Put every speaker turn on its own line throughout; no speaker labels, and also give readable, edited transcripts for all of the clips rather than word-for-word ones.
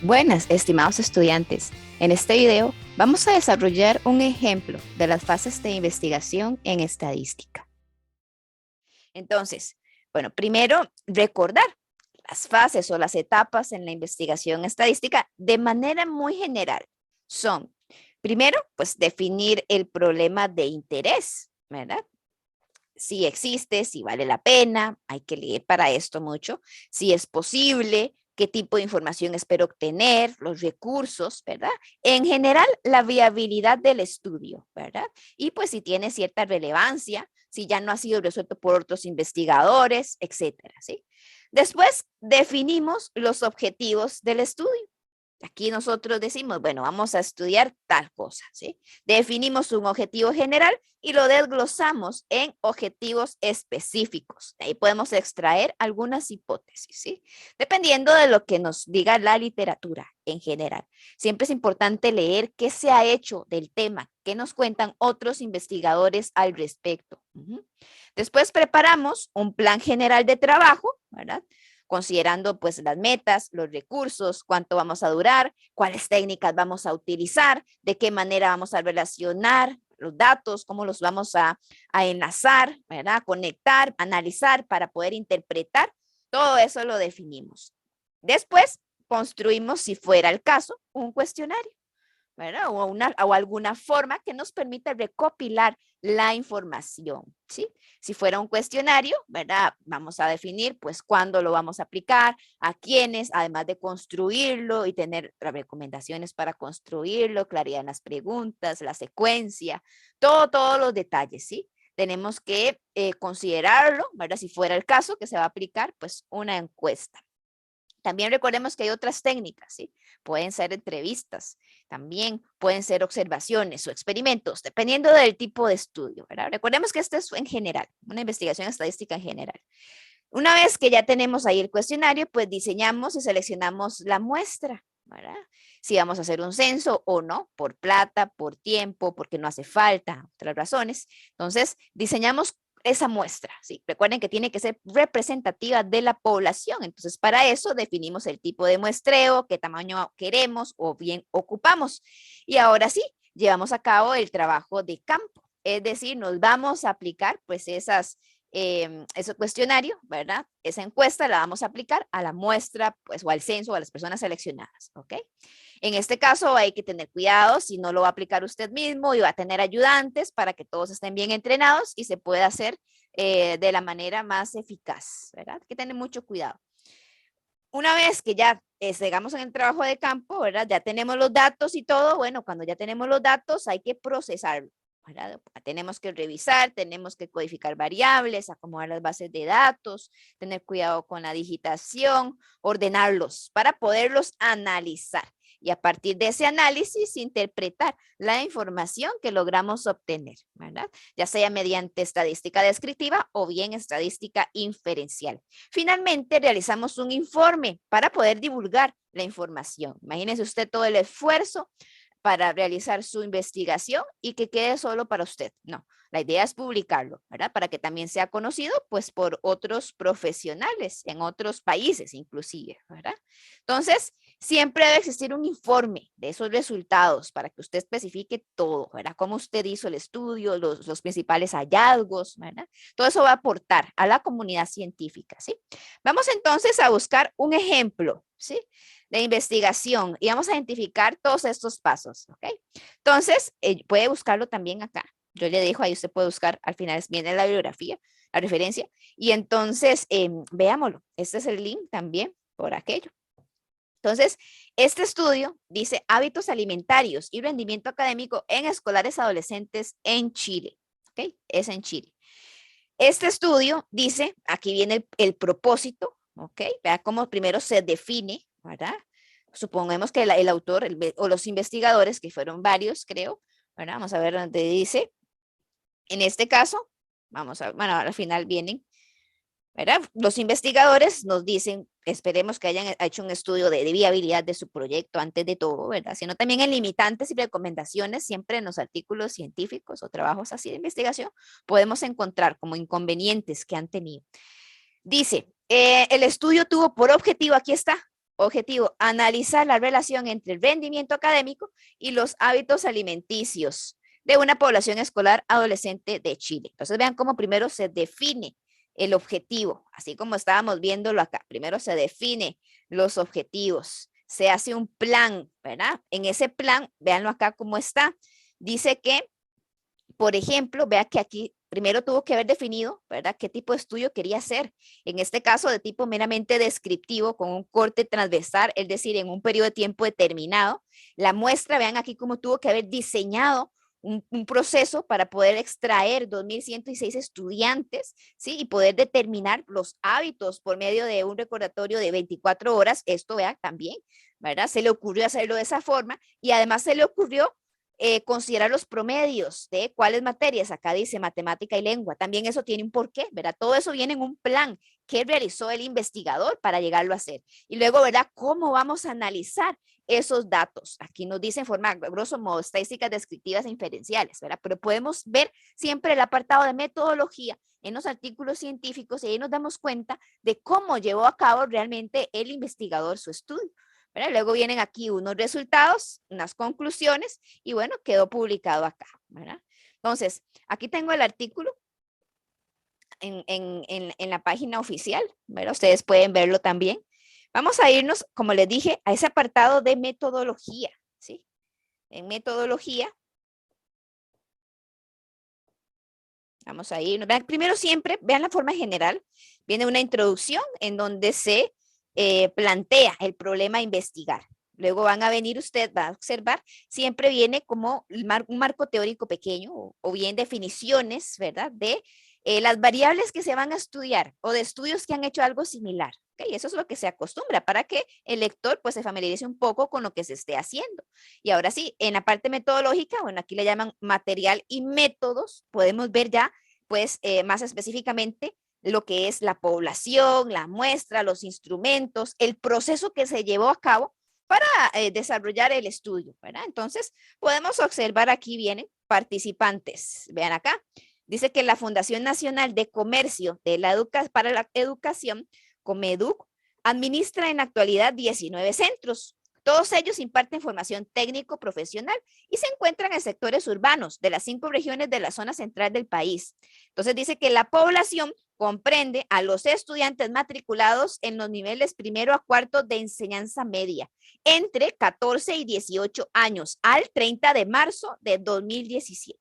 Buenas, estimados estudiantes. En este video vamos a desarrollar un ejemplo de las fases de investigación en estadística. Entonces, bueno, primero recordar las fases o las etapas en la investigación estadística de manera muy general. Son, primero, pues definir el problema de interés, ¿verdad? Si existe, si vale la pena, hay que leer para esto mucho, si es posible, qué tipo de información espero obtener, los recursos, ¿verdad? En general, la viabilidad del estudio, ¿verdad? Y pues si tiene cierta relevancia, si ya no ha sido resuelto por otros investigadores, etcétera, ¿sí? Después definimos los objetivos del estudio. Aquí nosotros decimos, bueno, vamos a estudiar tal cosa, ¿sí? Definimos un objetivo general y lo desglosamos en objetivos específicos. De ahí podemos extraer algunas hipótesis, ¿sí? Dependiendo de lo que nos diga la literatura en general. Siempre es importante leer qué se ha hecho del tema, qué nos cuentan otros investigadores al respecto. Después preparamos un plan general de trabajo, ¿verdad? Considerando pues las metas, los recursos, cuánto vamos a durar, cuáles técnicas vamos a utilizar, de qué manera vamos a relacionar los datos, cómo los vamos a enlazar, ¿verdad? Conectar, analizar para poder interpretar. Todo eso lo definimos. Después construimos, si fuera el caso, un cuestionario, ¿verdad? O alguna forma que nos permita recopilar la información, ¿sí? Si fuera un cuestionario, ¿verdad? Vamos a definir, pues, cuándo lo vamos a aplicar, a quiénes, además de construirlo y tener recomendaciones para construirlo, claridad en las preguntas, la secuencia, todos los detalles, ¿sí? Tenemos que considerarlo, ¿verdad? Si fuera el caso que se va a aplicar, pues, una encuesta. También recordemos que hay otras técnicas, ¿sí? Pueden ser entrevistas, también pueden ser observaciones o experimentos, dependiendo del tipo de estudio, ¿verdad? Recordemos que esto es en general, una investigación estadística en general. Una vez que ya tenemos ahí el cuestionario, pues diseñamos y seleccionamos la muestra, ¿verdad? Si vamos a hacer un censo o no, por plata, por tiempo, porque no hace falta, otras razones. Entonces, diseñamos esa muestra, ¿sí? Recuerden que tiene que ser representativa de la población. Entonces, para eso definimos el tipo de muestreo, qué tamaño queremos o bien ocupamos. Y ahora sí, llevamos a cabo el trabajo de campo. Es decir, nos vamos a aplicar pues ese cuestionario, ¿verdad? Esa encuesta la vamos a aplicar a la muestra, pues, o al censo, o a las personas seleccionadas, ¿ok? En este caso hay que tener cuidado si no lo va a aplicar usted mismo y va a tener ayudantes para que todos estén bien entrenados y se pueda hacer de la manera más eficaz, ¿verdad? Hay que tener mucho cuidado. Una vez que ya llegamos en el trabajo de campo, ¿verdad? Ya tenemos los datos y todo, bueno, cuando ya tenemos los datos hay que procesarlo, ¿verdad? Tenemos que revisar, tenemos que codificar variables, acomodar las bases de datos, tener cuidado con la digitación, ordenarlos para poderlos analizar y a partir de ese análisis interpretar la información que logramos obtener, ¿verdad? Ya sea mediante estadística descriptiva o bien estadística inferencial. Finalmente, realizamos un informe para poder divulgar la información. Imagínese usted todo el esfuerzo para realizar su investigación y que quede solo para usted. No, la idea es publicarlo, ¿verdad? Para que también sea conocido, pues, por otros profesionales en otros países, inclusive, ¿verdad? Entonces, siempre debe existir un informe de esos resultados para que usted especifique todo, ¿verdad? Cómo usted hizo el estudio, los principales hallazgos, ¿verdad? Todo eso va a aportar a la comunidad científica, ¿sí? Vamos entonces a buscar un ejemplo, ¿sí? De investigación y vamos a identificar todos estos pasos, ¿ok? Entonces, puede buscarlo también acá. Yo le dejo ahí, usted puede buscar, al final viene la bibliografía, la referencia, y entonces veámoslo. Este es el link también por aquello. Entonces, este estudio dice hábitos alimentarios y rendimiento académico en escolares adolescentes en Chile, ¿ok? Es en Chile. Este estudio dice, aquí viene el propósito, ¿ok? Vea cómo primero se define, ¿verdad? Supongamos que el autor o los investigadores, que fueron varios, creo, ¿verdad? Vamos a ver dónde dice. En este caso, vamos a, bueno, al final vienen, ¿verdad? Los investigadores nos dicen, esperemos que hayan hecho un estudio de viabilidad de su proyecto antes de todo, ¿verdad? Sino también en limitantes y recomendaciones, siempre en los artículos científicos o trabajos así de investigación, podemos encontrar como inconvenientes que han tenido. Dice, el estudio tuvo por objetivo, aquí está, Objetivo, analizar la relación entre el rendimiento académico y los hábitos alimenticios de una población escolar adolescente de Chile. Entonces vean cómo primero se define el objetivo, así como estábamos viéndolo acá. Primero se define los objetivos, se hace un plan, ¿verdad? En ese plan, véanlo acá cómo está. Dice que, por ejemplo, vea que aquí primero tuvo que haber definido, ¿verdad?, qué tipo de estudio quería hacer. En este caso, de tipo meramente descriptivo, con un corte transversal, es decir, en un periodo de tiempo determinado. La muestra, vean aquí cómo tuvo que haber diseñado un proceso para poder extraer 2.106 estudiantes, ¿sí? Y poder determinar los hábitos por medio de un recordatorio de 24 horas. Esto, vean, también, ¿verdad? Se le ocurrió hacerlo de esa forma y además se le ocurrió considerar los promedios de cuáles materias. Acá dice matemática y lengua. También eso tiene un porqué, ¿verdad? Todo eso viene en un plan que realizó el investigador para llegarlo a hacer. Y luego, ¿verdad? ¿Cómo vamos a analizar esos datos? Aquí nos dice en forma, grosso modo, estadísticas descriptivas e inferenciales, ¿verdad? Pero podemos ver siempre el apartado de metodología en los artículos científicos y ahí nos damos cuenta de cómo llevó a cabo realmente el investigador su estudio. ¿Verdad? Luego vienen aquí unos resultados, unas conclusiones y bueno, quedó publicado acá, ¿verdad? Entonces, aquí tengo el artículo en la página oficial, ¿verdad? Ustedes pueden verlo también. Vamos a irnos, como les dije, a ese apartado de metodología, ¿sí? En metodología, vamos a ir, primero siempre, vean la forma general, viene una introducción en donde se plantea el problema a investigar. Luego van a venir, usted va a observar, siempre viene como un marco teórico pequeño o bien definiciones, ¿verdad? De las variables que se van a estudiar o de estudios que han hecho algo similar. ¿Okay? Eso es lo que se acostumbra para que el lector pues se familiarice un poco con lo que se esté haciendo. Y ahora sí, en la parte metodológica, bueno, aquí le llaman material y métodos, podemos ver ya pues más específicamente lo que es la población, la muestra, los instrumentos, el proceso que se llevó a cabo para desarrollar el estudio, ¿verdad? Entonces, podemos observar aquí vienen participantes. Vean acá. Dice que la Fundación Nacional de Comercio de para la Educación, Comeduc, administra en la actualidad 19 centros. Todos ellos imparten formación técnico-profesional y se encuentran en sectores urbanos de las 5 regiones de la zona central del país. Entonces dice que la población comprende a los estudiantes matriculados en los niveles primero a cuarto de enseñanza media, entre 14 y 18 años, al 30 de marzo de 2017.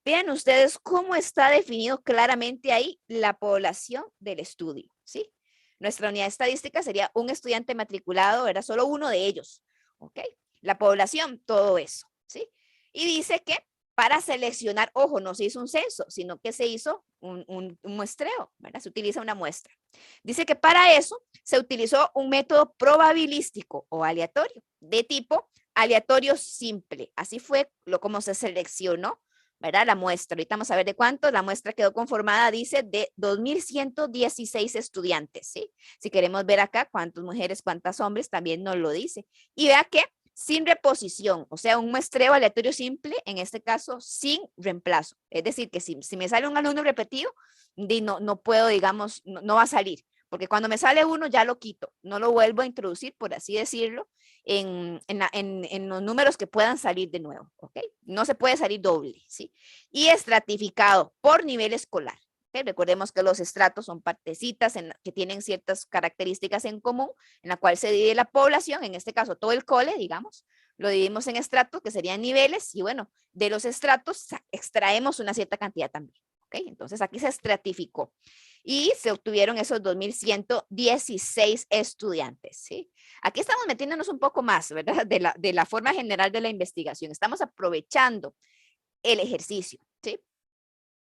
Vean ustedes cómo está definido claramente ahí la población del estudio, ¿sí? Nuestra unidad estadística sería un estudiante matriculado, era solo uno de ellos, ¿ok? La población, todo eso, ¿sí? Y dice que para seleccionar, ojo, no se hizo un censo, sino que se hizo un muestreo, ¿verdad? Se utiliza una muestra. Dice que para eso se utilizó un método probabilístico o aleatorio, de tipo aleatorio simple. Así fue como se seleccionó, ¿verdad? La muestra. Ahorita vamos a ver de cuántos. La muestra quedó conformada, dice, de 2.116 estudiantes, ¿sí? Si queremos ver acá cuántas mujeres, cuántos hombres, también nos lo dice. Y vea que sin reposición, o sea, un muestreo aleatorio simple, en este caso, sin reemplazo. Es decir, que si me sale un alumno repetido, no puedo, digamos, no va a salir. Porque cuando me sale uno, ya lo quito. No lo vuelvo a introducir, por así decirlo, en los números que puedan salir de nuevo, ¿ok? No se puede salir doble, ¿sí? Y estratificado por nivel escolar. ¿Okay? Recordemos que los estratos son partecitas que tienen ciertas características en común, en la cual se divide la población, en este caso todo el cole, digamos, lo dividimos en estratos, que serían niveles, y bueno, de los estratos extraemos una cierta cantidad también. ¿Okay? Entonces aquí se estratificó y se obtuvieron esos 2.116 estudiantes, ¿sí? Aquí estamos metiéndonos un poco más, ¿verdad? De la forma general de la investigación. Estamos aprovechando el ejercicio, ¿sí?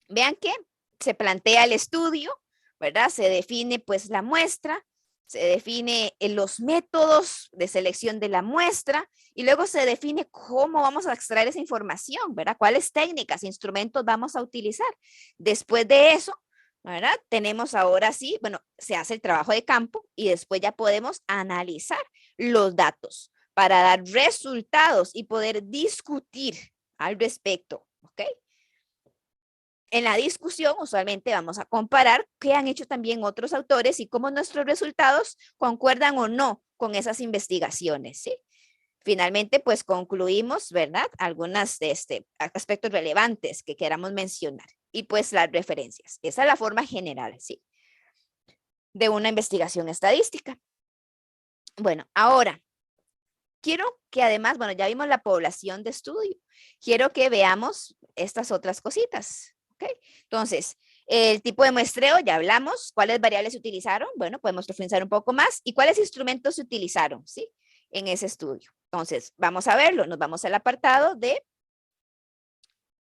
Vean que se plantea el estudio, ¿verdad? Se define pues la muestra, se define los métodos de selección de la muestra y luego se define cómo vamos a extraer esa información, ¿verdad? ¿Cuáles técnicas, instrumentos vamos a utilizar? Después de eso, ¿verdad? Tenemos ahora sí, bueno, se hace el trabajo de campo y después ya podemos analizar los datos para dar resultados y poder discutir al respecto, ¿ok? En la discusión, usualmente vamos a comparar qué han hecho también otros autores y cómo nuestros resultados concuerdan o no con esas investigaciones, ¿sí? Finalmente, pues concluimos, ¿verdad? Algunos de aspectos relevantes que queramos mencionar y pues las referencias. Esa es la forma general, ¿sí? De una investigación estadística. Bueno, ahora, quiero que además, bueno, ya vimos la población de estudio. Quiero que veamos estas otras cositas, ¿ok? Entonces, el tipo de muestreo, ya hablamos. ¿Cuáles variables se utilizaron? Bueno, podemos profundizar un poco más. ¿Y cuáles instrumentos se utilizaron, sí? En ese estudio. Entonces, vamos a verlo. Nos vamos al apartado de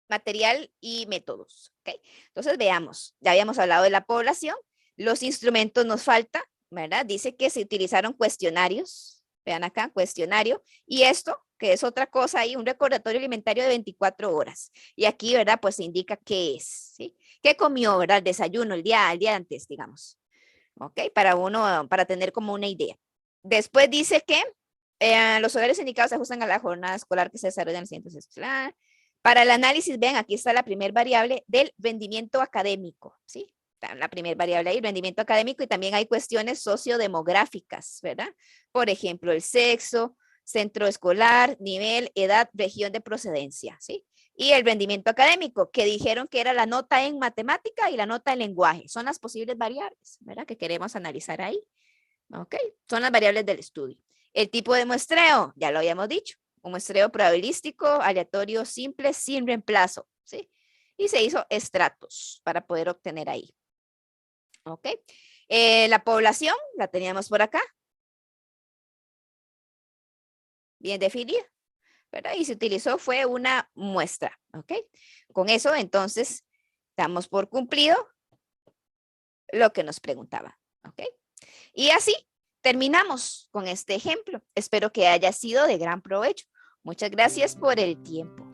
material y métodos, ¿ok? Entonces, veamos. Ya habíamos hablado de la población. Los instrumentos nos falta, ¿verdad? Dice que se utilizaron cuestionarios. Vean acá, cuestionario. Y esto, que es otra cosa ahí, un recordatorio alimentario de 24 horas. Y aquí, ¿verdad? Pues se indica qué es, ¿sí? ¿Qué comió, verdad? El desayuno, el día antes, digamos. ¿Ok? Para tener como una idea. Después dice que los horarios indicados se ajustan a la jornada escolar que se desarrolla en el centro escolar. Para el análisis, ven, aquí está la primera variable del rendimiento académico, ¿sí? La primera variable ahí, rendimiento académico, y también hay cuestiones sociodemográficas, ¿verdad? Por ejemplo, el sexo, centro escolar, nivel, edad, región de procedencia, ¿sí? Y el rendimiento académico, que dijeron que era la nota en matemática y la nota en lenguaje. Son las posibles variables, ¿verdad? Que queremos analizar ahí. ¿Ok? Son las variables del estudio. El tipo de muestreo, ya lo habíamos dicho. Un muestreo probabilístico, aleatorio, simple, sin reemplazo, ¿sí? Y se hizo estratos para poder obtener ahí. ¿Ok? La población, la teníamos por acá. Bien definida, ¿verdad? Y se utilizó, fue una muestra, ¿ok? Con eso, entonces, damos por cumplido lo que nos preguntaba, ¿ok? Y así terminamos con este ejemplo. Espero que haya sido de gran provecho. Muchas gracias por el tiempo.